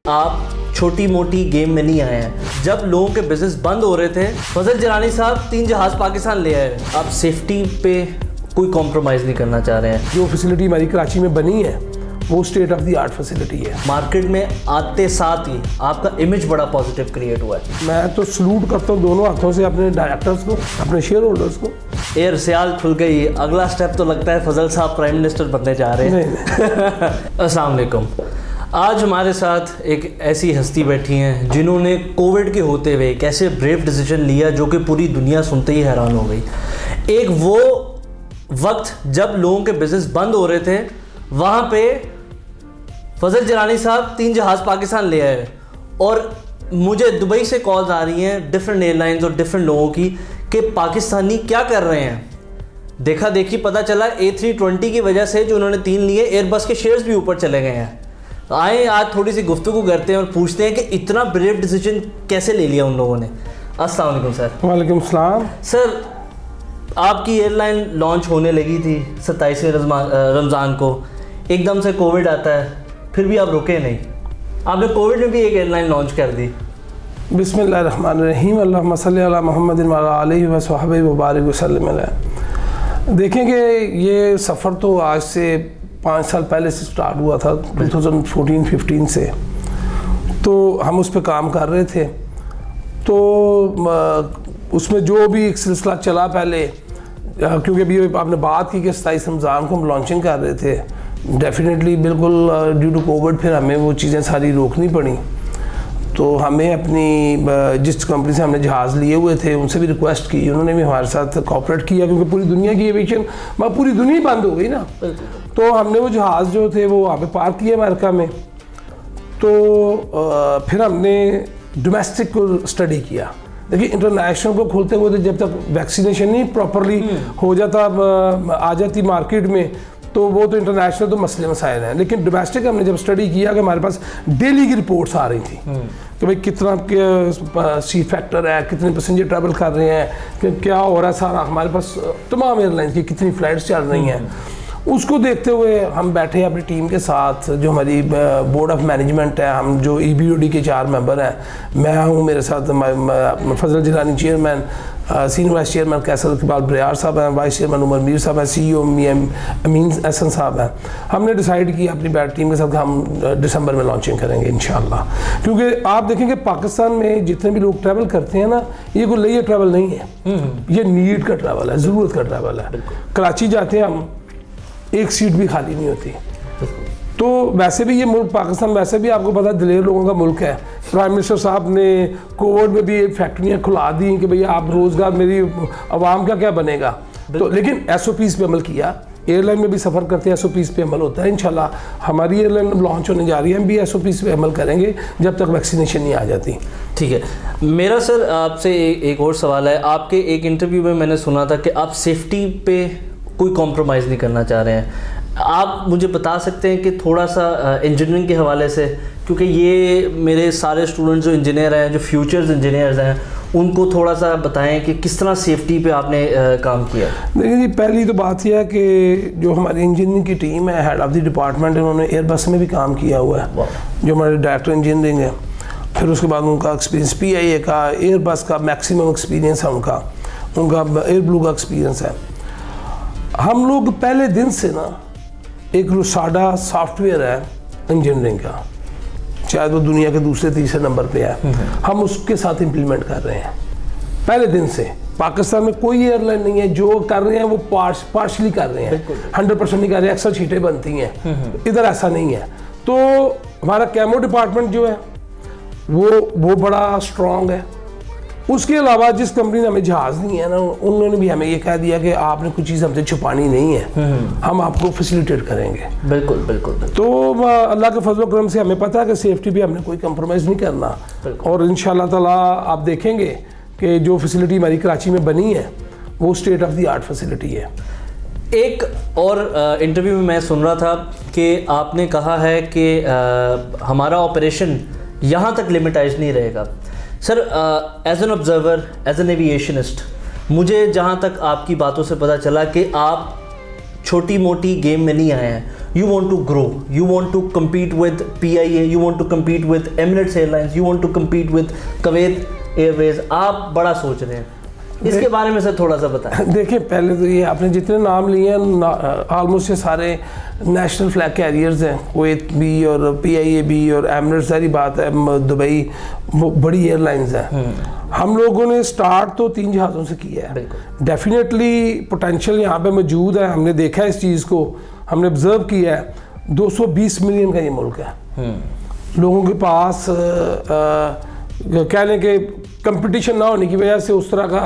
आप छोटी मोटी गेम में नहीं आए हैं। जब लोगों के बिजनेस बंद हो रहे थे, फजल जिलानी साहब 3 जहाज पाकिस्तान ले आए। आप सेफ्टी पे कोई कॉम्प्रोमाइज़ नहीं करना चाह रहे हैं। जो फैसिलिटी हमारी कराची में बनी है वो state of the art facility है। मार्केट में आते साथ ही आपका इमेज बड़ा पॉजिटिव क्रिएट हुआ है। मैं तो सलूट करता हूँ दोनों हाथों से अपने डायरेक्टर्स को, अपने शेयर होल्डर्स को। एयर सियाल खुल गई। अगला स्टेप तो लगता है फजल साहब प्राइम मिनिस्टर बनने जा रहे हैं। अस्सलाम वालेकुम। आज हमारे साथ एक ऐसी हस्ती बैठी हैं जिन्होंने कोविड के होते हुए एक ऐसे ब्रेव डिसीजन लिया जो कि पूरी दुनिया सुनते ही हैरान हो गई। एक वो वक्त जब लोगों के बिजनेस बंद हो रहे थे, वहाँ पे फजल जिलानी साहब 3 जहाज पाकिस्तान ले आए। और मुझे दुबई से कॉल्स आ रही हैं डिफरेंट एयरलाइंस और डिफरेंट लोगों की कि पाकिस्तानी क्या कर रहे हैं। देखा देखी पता चला A320 की वजह से जो उन्होंने 3 लिए, एयरबस के शेयर्स भी ऊपर चले गए हैं। तो आए आज थोड़ी सी गुफ्तगू करते हैं और पूछते हैं कि इतना ब्रेव डिसीजन कैसे ले लिया उन लोगों ने। अस्सलाम वालेकुम सर। वालेकुम सलाम। सर, आपकी एयरलाइन लॉन्च होने लगी थी 27वें रमज़ान को, एकदम से कोविड आता है, फिर भी आप रुके नहीं, आपने कोविड में भी एक एयरलाइन लॉन्च कर दी। बिस्मिल्लाहिर्रहमानिर्रहीम, अल्लाहुम्मा सल्ली अला मुहम्मदिन व अला आलिहि व सहबिहि व बारिक वसल्लम अलैहि। देखेंगे ये सफ़र तो आज से 5 साल पहले से स्टार्ट हुआ था, 2014-15 से। तो हम उस पर काम कर रहे थे। तो उसमें जो भी एक सिलसिला चला पहले, क्योंकि अभी आपने बात की कि 27 रमज़ान को हम लॉन्चिंग कर रहे थे, डेफिनेटली बिल्कुल ड्यू टू कोविड फिर हमें वो चीज़ें सारी रोकनी पड़ी। तो हमें अपनी जिस कंपनी से हमने जहाज़ लिए हुए थे उनसे भी रिक्वेस्ट की, उन्होंने भी हमारे साथ कोऑपरेट किया, क्योंकि पूरी दुनिया की एविएशन पूरी दुनिया ही बंद हो गई ना। तो हमने वो जहाज़ जो थे वो वहाँ पे पार्क किए अमेरिका में। तो फिर हमने डोमेस्टिक को स्टडी किया। देखिए, इंटरनेशनल को खोलते हुए तो जब तक वैक्सीनेशन नहीं प्रॉपरली हो जाता, आ जाती मार्केट में, तो वो तो इंटरनेशनल तो मसले मसाइल हैं। लेकिन डोमेस्टिक हमने जब स्टडी किया कि हमारे पास डेली की रिपोर्ट्स आ रही थी कि भाई कितना सी फैक्टर है, कितने पैसेंजर ट्रैवल कर रहे हैं, कि क्या हो रहा है सारा, हमारे पास तमाम एयरलाइंस की कितनी फ़्लाइट्स चल रही हैं। उसको देखते हुए हम बैठे अपनी टीम के साथ, जो हमारी बोर्ड ऑफ मैनेजमेंट है, हम जो EBOD के 4 मेंबर हैं, मैं हूँ, मेरे साथ Fazal Jilani chairman, senior vice chairman Kaiser Iqbal Bariyar sahab हैं, वाइस चेयरमैन उमर मीर साहब हैं, CEO अमीन एहसन साहब हैं। हमने डिसाइड किया अपनी बैट टीम के साथ हम दिसंबर में लॉन्चिंग करेंगे इंशाल्लाह। क्योंकि आप देखेंगे पाकिस्तान में जितने भी लोग ट्रैवल करते हैं ना, ये कोई लेजर ट्रैवल नहीं है, ये नीड का ट्रैवल है, ज़रूरत का ट्रैवल है। कराची जाते हैं हम, एक सीट भी खाली नहीं होती। तो वैसे भी ये मुल्क पाकिस्तान वैसे भी आपको पता है दिलेर लोगों का मुल्क है। प्राइम मिनिस्टर साहब ने कोविड में भी फैक्ट्रियाँ खुला दी कि भैया आप रोज़गार, मेरी आवाम का क्या बनेगा। तो लेकिन SOPs पे अमल किया। एयरलाइन में भी सफ़र करते हैं, SOPs पे अमल होता है। इंशाल्लाह हमारी एयरलाइन लॉन्च होने जा रही है, हम भी SOPs पे अमल करेंगे जब तक वैक्सीनेशन नहीं आ जाती। ठीक है। मेरा सर आपसे एक और सवाल है। आपके एक इंटरव्यू में मैंने सुना था कि आप सेफ्टी पे कोई कॉम्प्रोमाइज़ नहीं करना चाह रहे हैं। आप मुझे बता सकते हैं कि थोड़ा सा इंजीनियरिंग के हवाले से, क्योंकि ये मेरे सारे स्टूडेंट्स जो इंजीनियर हैं, जो फ्यूचर्स इंजीनियर्स हैं, उनको थोड़ा सा बताएं कि किस तरह सेफ्टी पे आपने काम किया। देखिए जी, पहली तो बात यह है कि जो हमारी इंजीनियरिंग की टीम है, हेड ऑफ़ द डिपार्टमेंट, उन्होंने एयरबस में भी काम किया हुआ है, जो हमारे डायरेक्टर इंजीनियरिंग है। फिर उसके बाद उनका एक्सपीरियंस PIA का, एयरबस का मैक्सिमम एक्सपीरियंस है उनका एयर ब्लू का एक्सपीरियंस है। हम लोग पहले दिन से ना, एक रुसाडा सॉफ्टवेयर है इंजीनियरिंग का, शायद वो दुनिया के दूसरे तीसरे नंबर पे है, हम उसके साथ इम्प्लीमेंट कर रहे हैं पहले दिन से। पाकिस्तान में कोई एयरलाइन नहीं है जो कर रहे हैं वो पार्शली कर रहे हैं, 100% नहीं कर रहे। अक्सर छीटें बनती हैं, इधर ऐसा नहीं है। तो हमारा कैमो डिपार्टमेंट जो है वो बड़ा स्ट्रॉन्ग है। उसके अलावा जिस कंपनी ने हमें जहाज़ नहीं है ना, उन्होंने भी हमें ये कह दिया कि आपने कुछ चीज़ हमसे छुपानी नहीं है, हम आपको फैसिलिटेट करेंगे। बिल्कुल बिल्कुल। तो अल्लाह के फजल करम से हमें पता है कि सेफ्टी भी हमने कोई कंप्रोमाइज़ नहीं करना। और इंशाल्लाह ताला आप देखेंगे कि जो फैसिलिटी हमारी कराची में बनी है वो state of the art facility है। एक और इंटरव्यू में मैं सुन रहा था कि आपने कहा है कि हमारा ऑपरेशन यहाँ तक लिमिटाइज नहीं रहेगा। Sir, as an observer, as an aviationist, मुझे जहाँ तक आपकी बातों से पता चला कि आप छोटी मोटी गेम में नहीं आए हैं। you want to grow, you want to compete with PIA, you want to compete with Emirates Airlines, you want to compete with Kuwait Airways, आप बड़ा सोच रहे हैं, इसके बारे में सर थोड़ा सा बताएं। देखिए, पहले तो ये आपने जितने नाम लिए हैं ऑलमोस्ट ये सारे नेशनल फ्लैग कैरियर्स हैं, कुवैत भी और PIA भी और एमिरेट्स, सारी बात है, दुबई, वो बड़ी एयरलाइंस हैं। हम लोगों ने स्टार्ट तो 3 जहाज़ों से किया है। डेफिनेटली पोटेंशियल यहाँ पे मौजूद है, हमने देखा है इस चीज़ को, हमने ऑब्जर्व किया है। 220 मिलियन का ये मुल्क है, लोगों के पास कहने के कंपटीशन ना होने की वजह से उस तरह का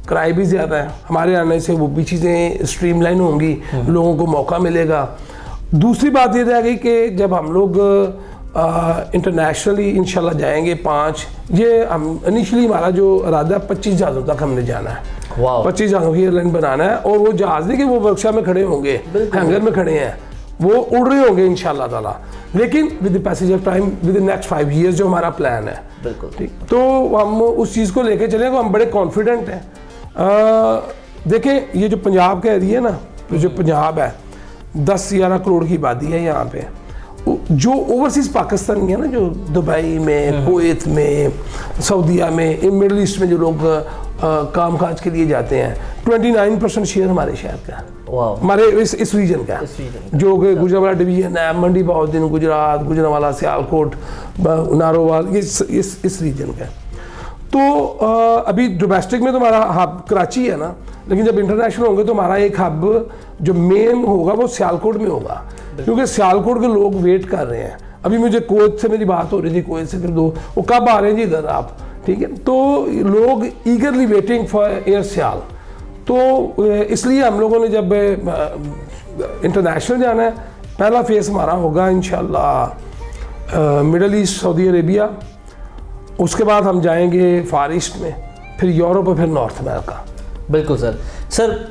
किराया भी ज़्यादा है, हमारे आने से वो भी चीज़ें स्ट्रीमलाइन होंगी, लोगों को मौका मिलेगा। दूसरी बात ये रह गई कि जब हम लोग इंटरनेशनली इंशाल्लाह जाएंगे 5, ये हम इनिशियली हमारा जो इरादा है 25 जहाज़ों तक हमने जाना है। 25 जहाज़ों की एयरलाइन बनाना है, और वो जहाज़ नहीं कि वो वर्कशॉप में खड़े होंगे, हैंगर में खड़े हैं, वो उड़ रहे होंगे इंशाल्लाह ताला, लेकिन with the passage of time, with the next 5 years जो हमारा प्लान है। बिल्कुल ठीक, तो हम उस चीज़ को लेके चले, तो हम बड़े कॉन्फिडेंट हैं। देखें, ये जो पंजाब का एरिया है ना, जो पंजाब है, 10-11 करोड़ की आबादी है यहाँ पे। जो ओवरसीज़ पाकिस्तानी है ना, जो दुबई में, कुवैत में, सऊदीया में, मिडल ईस्ट में जो लोग काम काज के लिए जाते हैं, 29% शेयर हमारे शहर का है, हमारे इस रीजन का, जो कि गुजरावाला डिवीजन है, मंडी बहाउद्दीन, गुजरात, गुजरावाला, सियालकोट, नारोवाल, इस रीजन का। तो अभी डोमेस्टिक में तो हमारा हब कराची है ना, लेकिन जब इंटरनेशनल होंगे तो हमारा एक हब जो मेन होगा वो सियालकोट में होगा, क्योंकि सियालकोट के लोग वेट कर रहे हैं। अभी मुझे कुवैत से मेरी बात हो रही थी, कुवैत से फिर वो कब आ रहे हैं जी इधर आप, ठीक है, तो लोग ईगरली वेटिंग फॉर एयर सियाल। तो इसलिए हम लोगों ने जब इंटरनेशनल जाना है, पहला फेस हमारा होगा इंशाल्लाह मिडल ईस्ट, सऊदी अरेबिया, उसके बाद हम जाएंगे फार ईस्ट में, फिर यूरोप और फिर नॉर्थ अमेरिका। बिल्कुल सर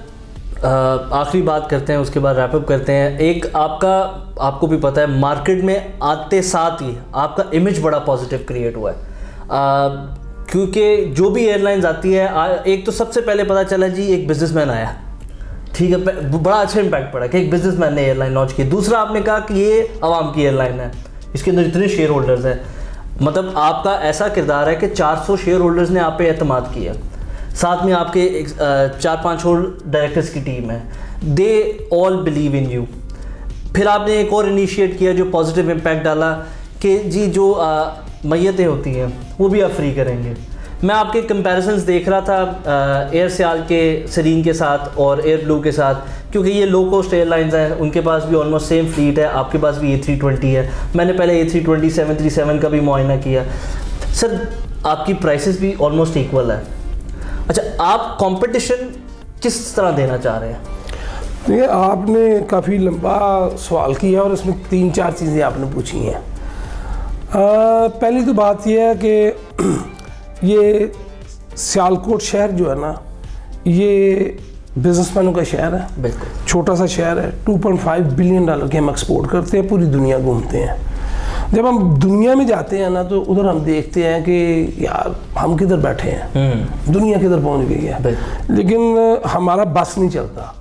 आखिरी बात करते हैं, उसके बाद रैपअप करते हैं। एक आपको भी पता है, मार्केट में आते साथ ही आपका इमेज बड़ा पॉजिटिव क्रिएट हुआ है, क्योंकि जो भी एयरलाइंस आती है, एक तो सबसे पहले पता चला जी एक बिजनेसमैन आया, ठीक है, बड़ा अच्छा इम्पैक्ट पड़ा कि एक बिजनेसमैन ने एयरलाइन लॉन्च की। दूसरा, आपने कहा कि ये आवाम की एयरलाइन है, इसके अंदर इतने शेयर होल्डर्स हैं, मतलब आपका ऐसा किरदार है कि 400 शेयर होल्डर्स ने आप पे एतमाद किया, साथ में आपके 4-5 और डायरेक्टर्स की टीम है, they all believe in you. फिर आपने एक और इनिशिएट किया जो पॉजिटिव इम्पैक्ट डाला कि जी जो मैयतें होती हैं वो भी आप फ्री करेंगे। मैं आपके कंपैरिजंस देख रहा था एयर सियाल के सरीन के साथ और एयर ब्लू के साथ, क्योंकि ये लो कॉस्ट एयरलाइंस हैं, उनके पास भी ऑलमोस्ट सेम फ्लीट है, आपके पास भी A320 है, मैंने पहले A320 737 का भी मुआयना किया। सर आपकी प्राइसेस भी ऑलमोस्ट इक्वल है। अच्छा, आप कंपटीशन किस तरह देना चाह रहे हैं? देखिए, आपने काफ़ी लंबा सवाल किया और इसमें 3-4 चीज़ें आपने पूछी हैं। पहली तो बात यह है कि ये सियालकोट शहर जो है ना, ये बिजनेसमैनों का शहर है, बिल्कुल छोटा सा शहर है। $2.5 बिलियन के हम एक्सपोर्ट करते हैं, पूरी दुनिया घूमते हैं। जब हम दुनिया में जाते हैं ना, तो उधर हम देखते हैं कि यार हम किधर बैठे हैं, दुनिया किधर पहुंच गई है, लेकिन हमारा बस नहीं चलता,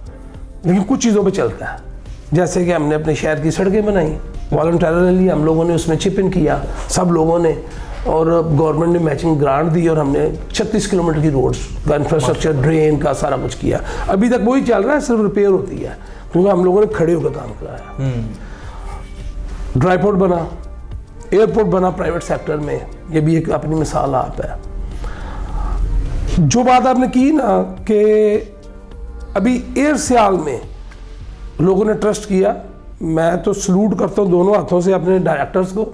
लेकिन कुछ चीज़ों पे चलता है। जैसे कि हमने अपने शहर की सड़कें बनाई, वॉलंटरली हम लोगों ने उसमें चिप इन किया, सब लोगों ने, और गवर्नमेंट ने मैचिंग ग्रांट दी और हमने 36 किलोमीटर की रोड्स का इंफ्रास्ट्रक्चर, ड्रेन का सारा कुछ किया। अभी तक वही चल रहा है, सिर्फ रिपेयर होती है, क्योंकि हम लोगों ने खड़े होकर काम कराया। ड्राईपोर्ट बना, एयरपोर्ट बना प्राइवेट सेक्टर में, ये भी एक अपनी मिसाल आप है। जो बात आपने की ना कि अभी एयर सियाल में लोगों ने ट्रस्ट किया, मैं तो सलूट करता हूँ दोनों हाथों से अपने डायरेक्टर्स को,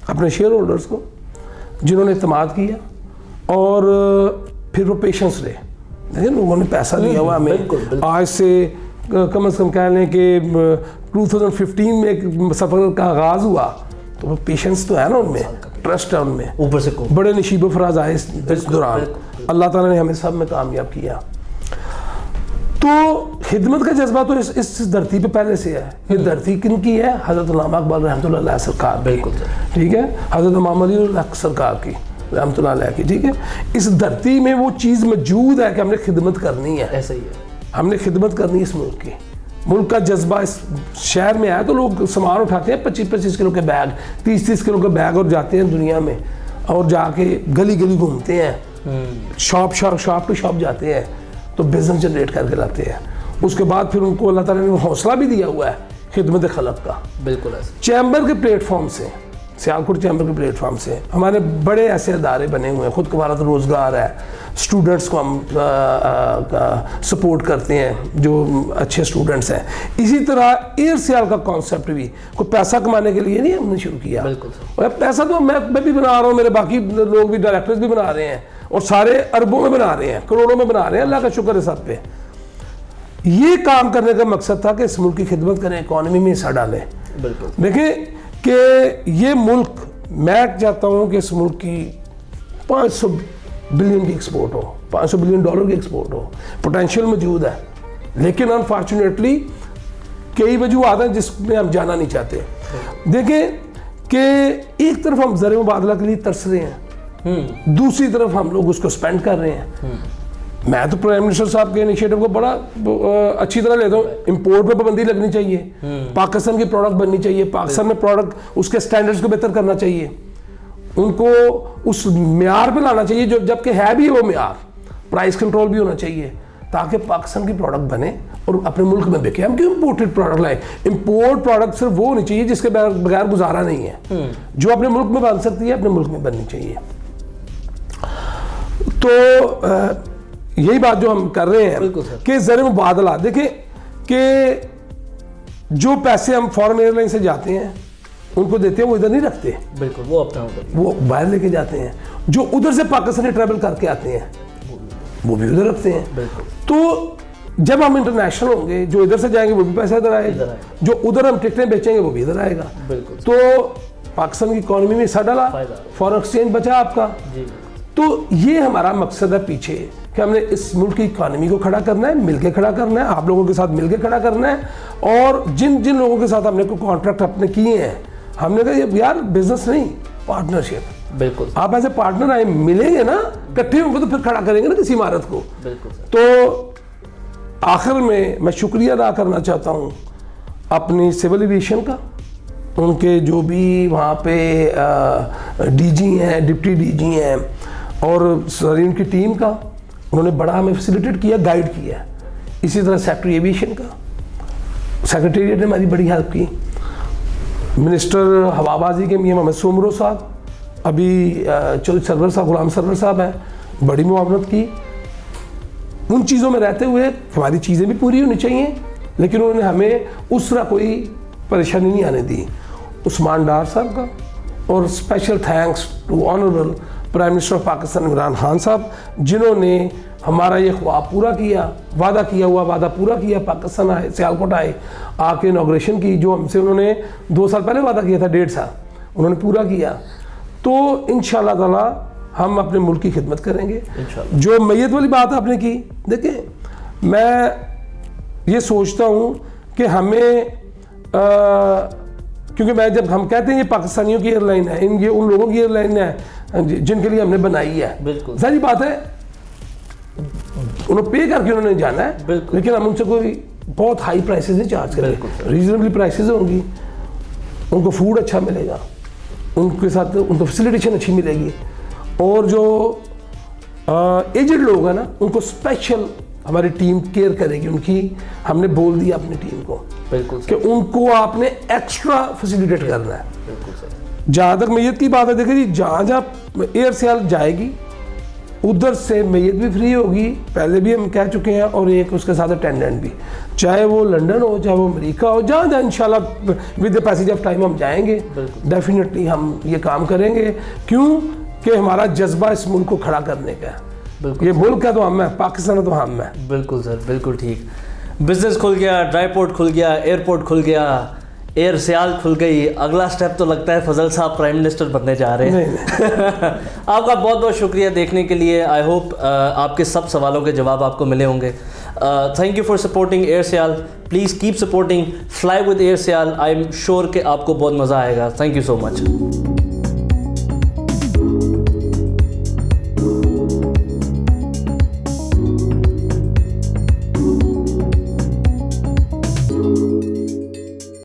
अपने शेयर होल्डर्स को, जिन्होंने इत्मीनाद किया और फिर वो पेशेंस रहे। देखिए, लोगों ने पैसा दिया हुआ हमें, आज से कम से कम कह लें कि 2015 में एक सफ़र का आगाज़ हुआ, तो वो पेशेंस तो है ना उनमें, ट्रस्ट है उनमें, ऊपर से बड़े नशीब फराज आए इस दौरान, अल्लाह ताला ने हमें सब में कामयाब किया। तो खिदमत का जज्बा तो इस धरती पे पहले से है। ये धरती किन की है? हज़रत उल्लामा इकबाल रहमतुल्लाह सरकार, बिल्कुल ठीक है, हज़रत इमाम अली सरकार की रहमतुल्लाह की, ठीक है। इस धरती में वो चीज़ मौजूद है कि हमने खिदमत करनी है, ऐसा ही है, हमने खिदमत करनी है इस मुल्क की। मुल्क का जज्बा इस शहर में आया तो लोग सामान उठाते हैं 25-25 किलो के बैग, 30-30 किलो के बैग और जाते हैं दुनिया में और जाके गली गली घूमते हैं, शॉप टू शॉप जाते हैं तो बिजनेस जनरेट करके लाते हैं। उसके बाद फिर उनको अल्लाह ताला ने हौसला भी दिया हुआ है खिदमत खलक का। बिल्कुल चैम्बर के प्लेटफॉर्म से, सियालकोट चैम्बर के प्लेटफॉर्म से हमारे बड़े ऐसे अदारे बने हुए हैं, खुद कफालत रोज़गार है, स्टूडेंट्स को हम सपोर्ट करते हैं जो अच्छे स्टूडेंट्स हैं। इसी तरह एयर सियाल का कॉन्सेप्ट भी कोई पैसा कमाने के लिए नहीं हमने शुरू किया। और पैसा तो मैं भी बना रहा हूँ, मेरे बाकी लोग भी डायरेक्टर्स भी बना रहे हैं और सारे अरबों में बना रहे हैं, करोड़ों में बना रहे हैं, अल्लाह का शुक्र है सब पे। ये काम करने का मकसद था कि इस मुल्क की खिदमत करें, इकॉनमी में हिस्सा डालें। देखें कि ये मुल्क, मैं चाहता हूँ कि इस मुल्क की 500 बिलियन की एक्सपोर्ट हो, 500 बिलियन डॉलर की एक्सपोर्ट हो, पोटेंशियल मौजूद है, लेकिन अनफॉर्चुनेटली कई वजूहत हैं जिसमें हम जाना नहीं चाहते। देखें कि एक तरफ हम ज़र मुबादला के लिए तरस रहे हैं, दूसरी तरफ हम लोग उसको स्पेंड कर रहे हैं। मैं तो प्राइम मिनिस्टर साहब के इनिशिएटिव को बड़ा अच्छी तरह लेता हूँ। इंपोर्ट पे पाबंदी लगनी चाहिए, पाकिस्तान की प्रोडक्ट बननी चाहिए, पाकिस्तान में प्रोडक्ट उसके स्टैंडर्ड्स को बेहतर करना चाहिए, उनको उस म्यार पे लाना चाहिए जो जबकि है भी वो म्यार, प्राइस कंट्रोल भी होना चाहिए ताकि पाकिस्तान की प्रोडक्ट बने और अपने मुल्क में बिके। हम क्यों इम्पोर्टेड प्रोडक्ट लाए? इम्पोर्ट प्रोडक्ट सिर्फ वो होनी चाहिए जिसके बगैर गुजारा नहीं है, जो अपने मुल्क में बन सकती है अपने मुल्क में बननी चाहिए। तो यही बात जो हम कर रहे हैं कि ज़र मुबादला, देखें कि जो पैसे हम फॉरेन एयरलाइन से जाते हैं उनको देते हैं, वो इधर नहीं रखते। बिल्कुल, वो अपना वो बाहर लेके जाते हैं। जो उधर से पाकिस्तानी ट्रैवल करके आते हैं वो भी उधर रखते हैं। तो जब हम इंटरनेशनल होंगे, जो इधर से जाएंगे वो भी पैसा इधर आएगा, जो उधर हम टिकटें बेचेंगे वो भी इधर आएगा। तो पाकिस्तान की इकॉनमी में हिस्सा डाला, फॉरेन एक्सचेंज बचा आपका। तो ये हमारा मकसद है पीछे कि हमने इस मुल्क की इकॉनमी को खड़ा करना है, मिलके खड़ा करना है, आप लोगों के साथ मिलके खड़ा करना है। और जिन जिन लोगों के साथ हमने कोई कॉन्ट्रैक्ट अपने किए हैं, हमने कहा यार बिजनेस नहीं, पार्टनरशिप। बिल्कुल, आप ऐसे पार्टनर आए मिलेंगे ना, इकट्ठे होंगे तो फिर खड़ा करेंगे ना किसी इमारत को। बिल्कुल। तो आखिर में मैं शुक्रिया अदा करना चाहता हूँ अपनी सिविल एविएशन का, उनके जो भी वहाँ पे डीजी हैं, डिप्टी डीजी हैं और सारी उनकी टीम का, उन्होंने बड़ा हमें फैसिलिटेट किया, गाइड किया। इसी तरह सेक्रेटरी एविएशन का, सेक्रेटेरिएट ने हमारी बड़ी हेल्प की। मिनिस्टर हवाबाजी के मियां मोहम्मद सोमरो साहब, अभी चौधरी सरवर साहब, गुलाम सरवर साहब हैं, बड़ी मुआवनत की। उन चीज़ों में रहते हुए हमारी चीज़ें भी पूरी होनी चाहिए, लेकिन उन्होंने हमें उस तरह कोई परेशानी नहीं आने दी। उस्मान डार साहब का और special thanks to honourable Prime Minister of Pakistan Imran Khan साहब, जिन्होंने हमारा ये ख्वाब पूरा किया, वादा किया हुआ वादा पूरा किया। पाकिस्तान आए, सियालकोट आए, आके इनॉग्रेशन की, जो हमसे उन्होंने 2 साल पहले वादा किया था, 1.5 साल, उन्होंने पूरा किया। तो इंशाअल्लाह ताला हम अपने मुल्क की खिदमत करेंगे। जो मैयत वाली बात आपने की, देखें मैं ये सोचता हूँ कि हमें क्योंकि मैं जब हम कहते हैं ये पाकिस्तानियों की एयरलाइन है, ये उन लोगों की एयरलाइन है जिनके लिए हमने बनाई है। सारी बात है, उन्होंने पे करके उन्होंने जाना है, लेकिन हम उनसे कोई बहुत हाई प्राइसेस नहीं चार्ज करेंगे, रीजनेबल प्राइसेस होंगी, उनको फूड अच्छा मिलेगा, उनके साथ उनको फैसिलिटेशन अच्छी मिलेगी। और जो एजेड लोग हैं ना, उनको स्पेशल हमारी टीम केयर करेगी उनकी। हमने बोल दिया अपनी टीम को कि उनको आपने एक्स्ट्रा फैसिलिटेट करना है। जहाँ तक मैयत की बात है, देखिए जी, जहाँ जहाँ एयर सियाल जाएगी उधर से मैयत भी फ्री होगी, पहले भी हम कह चुके हैं, और एक उसके साथ अटेंडेंट भी, चाहे वो लंदन हो, चाहे वो अमेरिका हो, जहाँ जहाँ इंशाल्लाह with the passage of time हम जाएंगे, डेफिनेटली हम ये काम करेंगे। क्यों कि हमारा जज्बा इस मुल्क को खड़ा करने का है। ये मुल्क है तो हम है, पाकिस्तान है तो हम है। बिल्कुल सर, बिल्कुल ठीक। बिजनेस खुल गया, ड्राई पोर्ट खुल गया, एयरपोर्ट खुल गया, एयर सियाल खुल गई, अगला स्टेप तो लगता है फजल साहब प्राइम मिनिस्टर बनने जा रहे हैं। आपका बहुत बहुत शुक्रिया देखने के लिए। आई होप आपके सब सवालों के जवाब आपको मिले होंगे। Thank you for supporting Air Sial. Please keep supporting fly with Air Sial. I am sure कि आपको बहुत मज़ा आएगा। Thank you so much.